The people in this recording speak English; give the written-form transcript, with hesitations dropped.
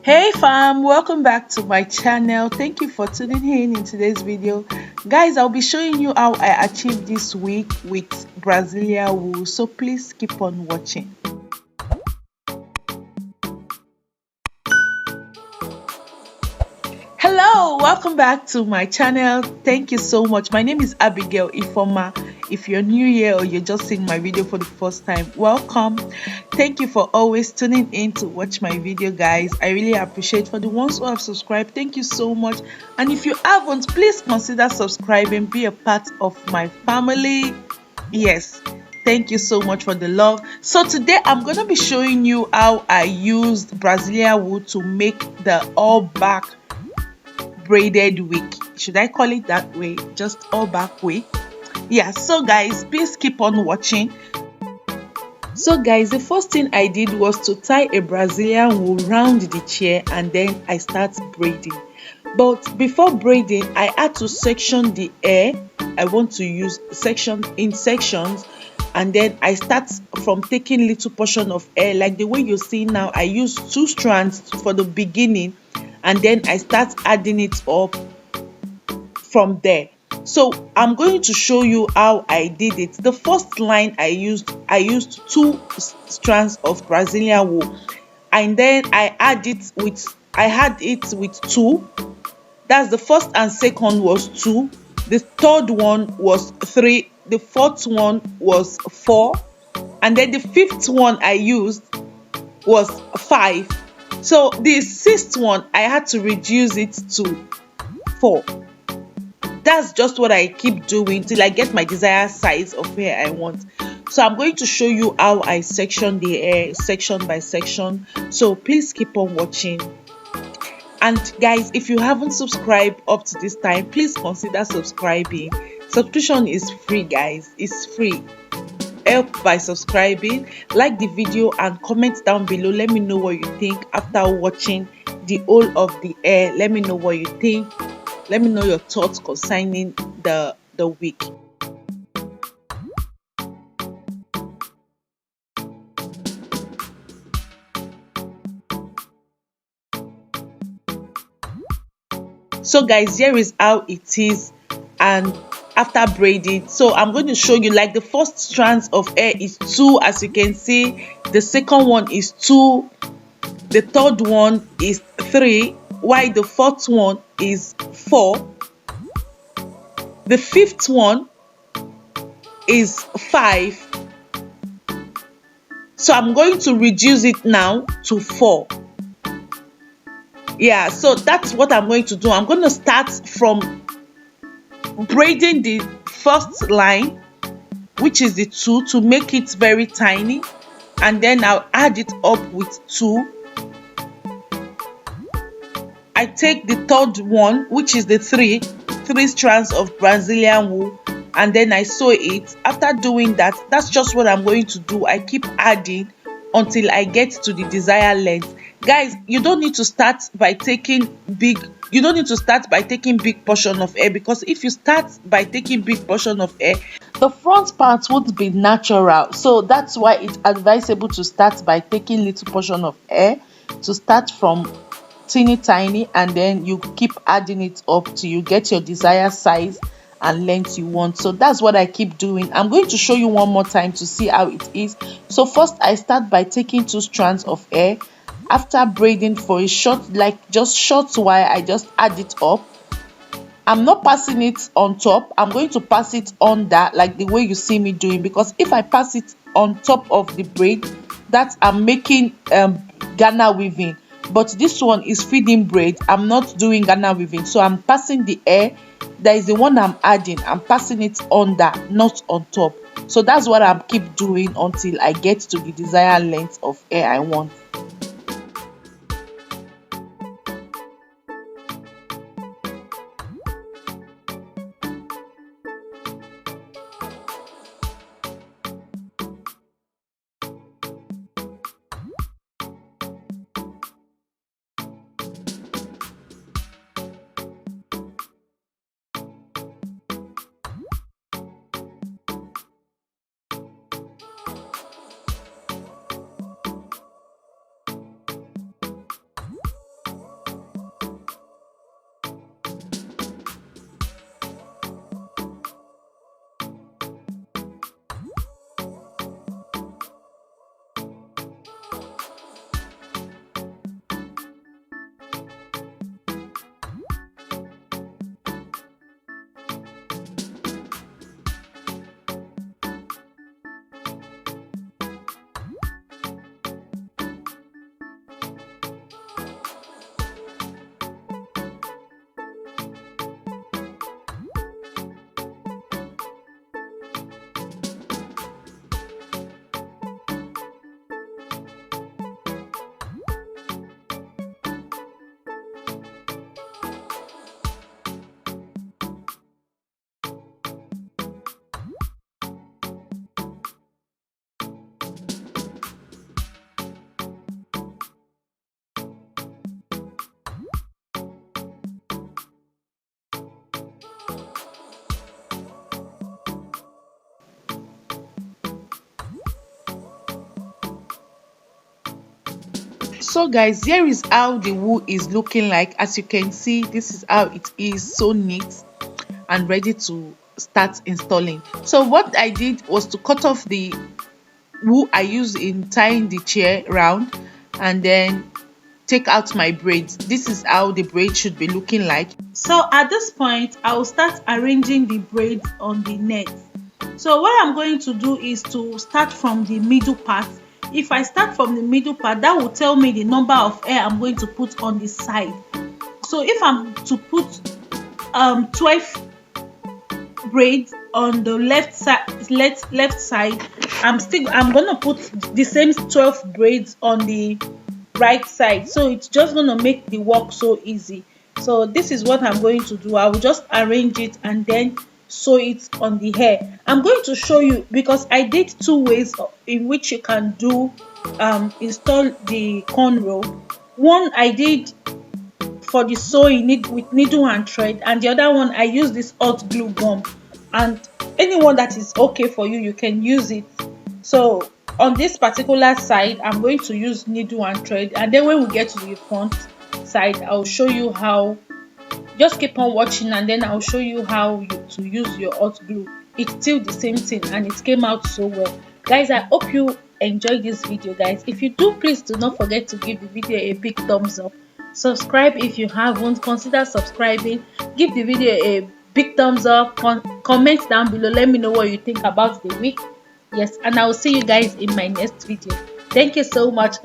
Hey fam, welcome back to my channel. Thank you for tuning in today's video. Guys, I'll be showing you how I achieved this week with Brazilian wool, so please keep on watching. Hello, welcome back to my channel. Thank you so much. My name is Abigail Ifoma. If you're new here or you're just seeing my video for the first time, welcome. Thank you for always tuning in to watch my video, guys. I really appreciate. For the ones who have subscribed, thank you so much. And if you haven't, please consider subscribing, be a part of my family. Yes, thank you so much for the love. So today I'm going to be showing you how I used Brazilian wool to make the all back braided wig. Should I call it that way? Just all back wig. Yeah, so guys, please keep on watching. So guys, the first thing I did was to tie a Brazilian wool round the chair and then I start braiding. But before braiding, I had to section the hair. I want to use section in sections, and then I start from taking little portion of hair like the way you see now. I use 2 strands for the beginning and then I start adding it up from there. So I'm going to show you how I did it. The first line I used 2 strands of Brazilian wool, and then I had it with 2. That's the first and second was 2, the third one was 3, the fourth one was 4, and then the fifth one I used was 5. So the sixth one I had to reduce it to 4. That's just what I keep doing till I get my desired size of hair I want. So I'm going to show you how I section the hair section by section. So please keep on watching. And guys, if you haven't subscribed up to this time, please consider subscribing. Subscription is free, guys. It's free. Help by subscribing, like the video and comment down below. Let me know what you think after watching the whole of the hair. Let me know what you think. Let me know your thoughts concerning the wig. So guys, here is how it is and after braiding. So I'm going to show you, like, the first strands of hair is 2, as you can see. The second one is 2, the third one is 3, while the fourth one is 4, the fifth one is 5. So I'm going to reduce it now to 4. Yeah, so that's what I'm going to do. I'm going to start from braiding the first line, which is the 2, to make it very tiny, and then I'll add it up with 2. I take the third one, which is the 3 strands of Brazilian wool, and then I sew it. After doing that, that's just what I'm going to do. I keep adding until I get to the desired length. Guys, you don't need to start by taking big portion of hair, because if you start by taking big portion of hair, the front part won't be natural. So that's why it's advisable to start by taking little portion of hair, to start from teeny tiny, and then you keep adding it up till you get your desired size and length you want. So that's what I keep doing. I'm going to show you one more time to see how it is. So first I start by taking 2 strands of hair. After braiding for a short, like just short while, I just add it up. I'm not passing it on top. I'm going to pass it under, like the way you see me doing, because if I pass it on top of the braid, that I'm making Ghana weaving. But this one is feeding braid. I'm not doing Ghana weaving, so I'm passing the hair. That is the one I'm adding. I'm passing it under, not on top. So that's what I keep doing until I get to the desired length of hair I want. So guys, here is how the wool is looking like. As you can see, this is how it is, so neat and ready to start installing. So what I did was to cut off the wool I use in tying the chair round, and then take out my braids. This is how the braid should be looking like. So at this point, I will start arranging the braids on the net. So what I'm going to do is to start from the middle part. If I start from the middle part, that will tell me the number of hair I'm going to put on the side. So if I'm to put 12 braids on the left side, I'm gonna put the same 12 braids on the right side. So it's just gonna make the work so easy. So this is what I'm going to do. I will just arrange it and then sew it on the hair. I'm going to show you, because I did two ways in which you can do install the cornrow. One I did for the sewing with needle and thread, and the other one I use this hot glue gum, and anyone that is okay for you, you can use it. So on this particular side, I'm going to use needle and thread, and then when we get to the front side, I'll show you how. Just keep on watching, and then I'll show you how to use your hot glue. It's still the same thing, and it came out so well. Guys, I hope you enjoyed this video. Guys, if you do, please do not forget to give the video a big thumbs up. Subscribe if you haven't. Consider subscribing. Give the video a big thumbs up. Comment down below, let me know what you think about the week. Yes, and I will see you guys in my next video. Thank you so much.